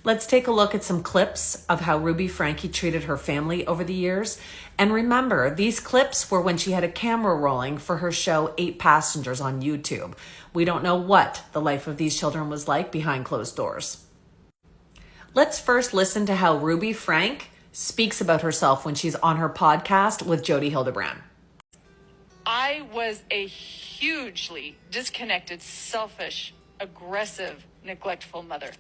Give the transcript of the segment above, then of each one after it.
Let's take a look at some clips of how Ruby Franke treated her family over the years. And remember, these clips were when she had a camera rolling for her show 8 Passengers on YouTube. We don't know what the life of these children was like behind closed doors. Let's first listen to how Ruby Franke speaks about herself when she's on her podcast with Jodi Hildebrandt. I was a hugely disconnected, selfish, aggressive, neglectful mother.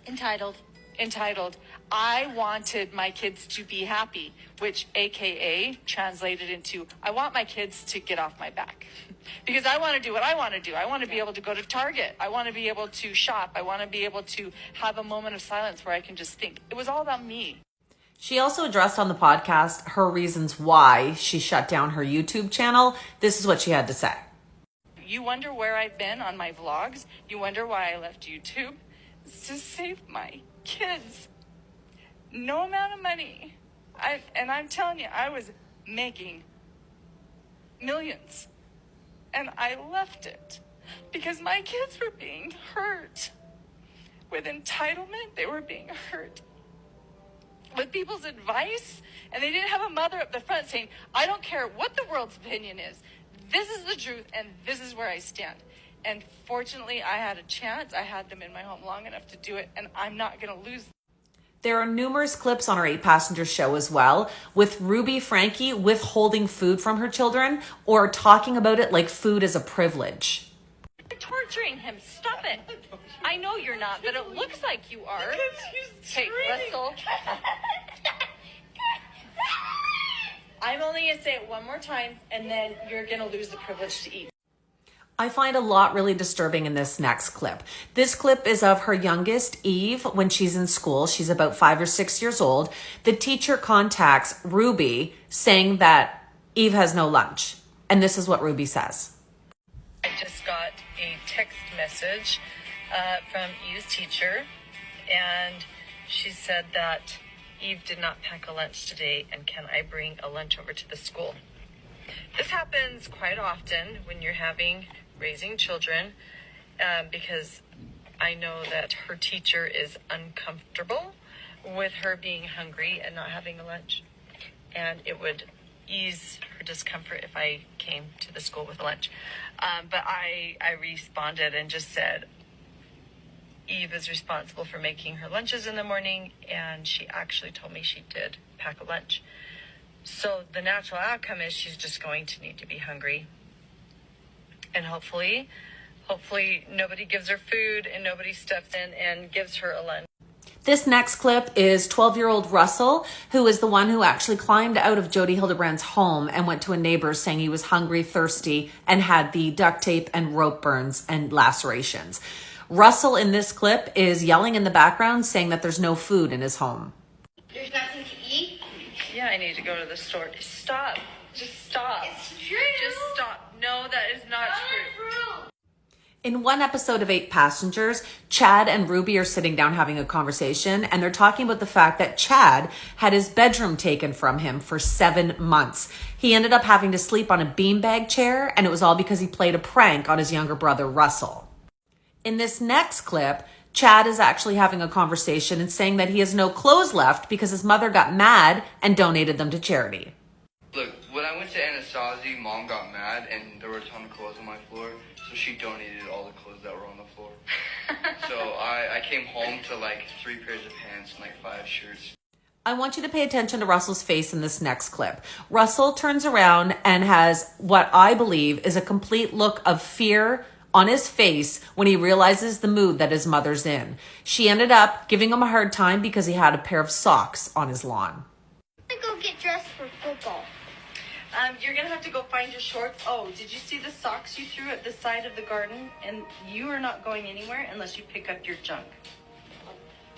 Entitled. I wanted my kids to be happy, which AKA translated into, I want my kids to get off my back. Because I want to do what I want to do. I want to be able to go to Target. I want to be able to shop. I want to be able to have a moment of silence where I can just think. It was all about me. She also addressed on the podcast her reasons why she shut down her YouTube channel. This is what she had to say. You wonder where I've been on my vlogs. You wonder why I left YouTube. It's to save my kids. No amount of money. I'm telling you, I was making millions. And I left it because my kids were being hurt. With entitlement, they were being hurt. With people's advice, and they didn't have a mother up the front saying, I don't care what the world's opinion is. This is the truth, and this is where I stand. And fortunately, I had a chance. I had them in my home long enough to do it, and I'm not going to lose. There are numerous clips on our 8 Passengers show as well, with Ruby Franke withholding food from her children or talking about it like food is a privilege. You're torturing him. Stop it. I know you're not, but it looks like you are. Hey, Russell. I'm only going to say it one more time, and then you're going to lose the privilege to eat. I find a lot really disturbing in this next clip. This clip is of her youngest, Eve, when she's in school. She's about 5 or 6 years old. The teacher contacts Ruby saying that Eve has no lunch. And this is what Ruby says. I just got a text message from Eve's teacher, and she said that Eve did not pack a lunch today, and can I bring a lunch over to the school? This happens quite often when you're raising children, because I know that her teacher is uncomfortable with her being hungry and not having a lunch, and it would ease her discomfort if I came to the school with a lunch. But I responded and just said, Eve is responsible for making her lunches in the morning, and she actually told me she did pack a lunch. So the natural outcome is she's just going to need to be hungry. And hopefully nobody gives her food and nobody steps in and gives her a lunch. This next clip is 12-year-old Russell, who is the one who actually climbed out of Jodi Hildebrandt's home and went to a neighbor's saying he was hungry, thirsty, and had the duct tape and rope burns and lacerations. Russell in this clip is yelling in the background saying that there's no food in his home. There's nothing to eat? Yeah, I need to go to the store. Stop. Just stop. It's true. Just stop. No, that is not true. In one episode of 8 Passengers, Chad and Ruby are sitting down having a conversation, and they're talking about the fact that Chad had his bedroom taken from him for 7 months. He ended up having to sleep on a beanbag chair, and it was all because he played a prank on his younger brother, Russell. In this next clip, Chad is actually having a conversation and saying that he has no clothes left because his mother got mad and donated them to charity. Look, when I went to Anasazi, Mom got mad and there were a ton of clothes on my floor, so she donated all the clothes that were on the floor. So I came home to like 3 pairs of pants and like 5 shirts. I want you to pay attention to Russell's face in this next clip. Russell turns around and has what I believe is a complete look of fear on his face when he realizes the mood that his mother's in. She ended up giving him a hard time because he had a pair of socks on his lawn. I'm going to go get dressed for football. You're going to have to go find your shorts. Oh, did you see the socks you threw at the side of the garden? And you are not going anywhere unless you pick up your junk.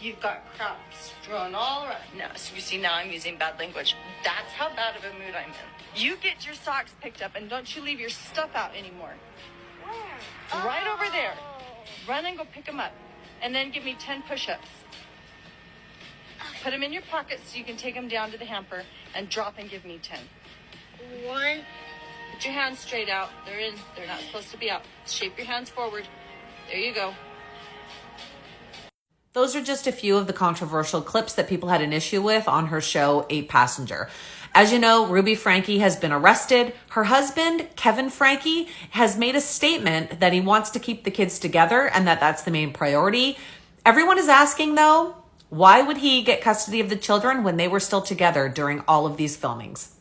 You've got crap strewn all around. No, so you see, now I'm using bad language. That's how bad of a mood I'm in. You get your socks picked up, and don't you leave your stuff out anymore. Right over there. Run and go pick them up. And then give me 10 push-ups. Put them in your pocket so you can take them down to the hamper and drop and give me 10. 1. Put your hands straight out. They're in. They're not supposed to be out. Shape your hands forward. There you go. Those are just a few of the controversial clips that people had an issue with on her show, 8 Passenger. As you know, Ruby Franke has been arrested. Her husband, Kevin Franke, has made a statement that he wants to keep the kids together and that that's the main priority. Everyone is asking, though, why would he get custody of the children when they were still together during all of these filmings?